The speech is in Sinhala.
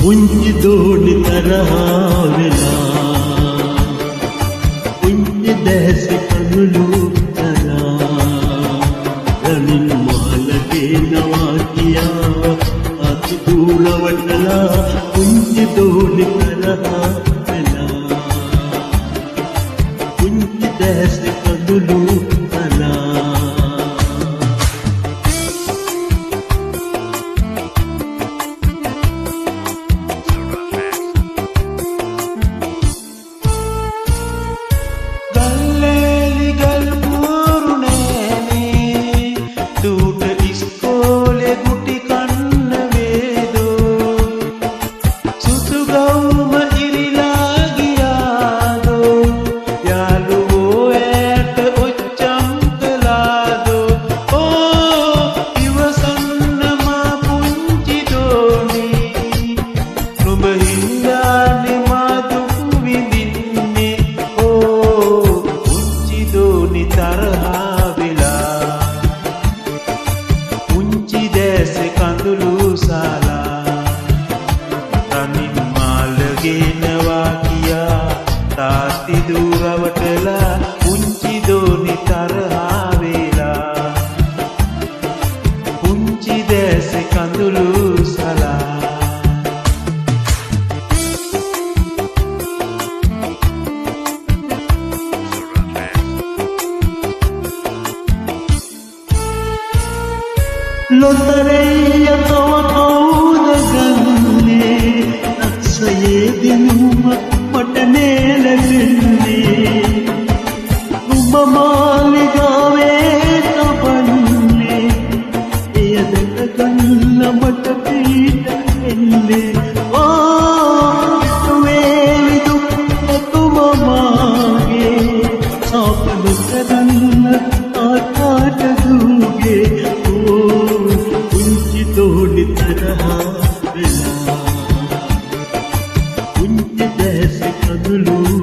පුංචි දෝණි තරහා වෙලා පුංචි දැස කඳුළු තරා රනින් මාලගේ නවා කියා අති දුරවටලා පුංචි දෝණි තරහා වෙලා පුංචි දැස කඳුළු තරා තාති දුරවටලා පුංචි දෝණි තරහා වෙලා පුංචි දැස කඳුළු සලා ලොතරැය තව කවුද ගන්නේ අක්ෂයේ දිනුම මට නේලෙන්නේ නුඹ මාලිගාවේ තපන්නේ එය දැකගන්න මට පිට එන්නේ වේවි දුක් තුම මාගේ සාපලු කරන්න ආකාට දුගේ පුංචි දෝණි තරහා වෙලා පුංචි දැස කඳුළු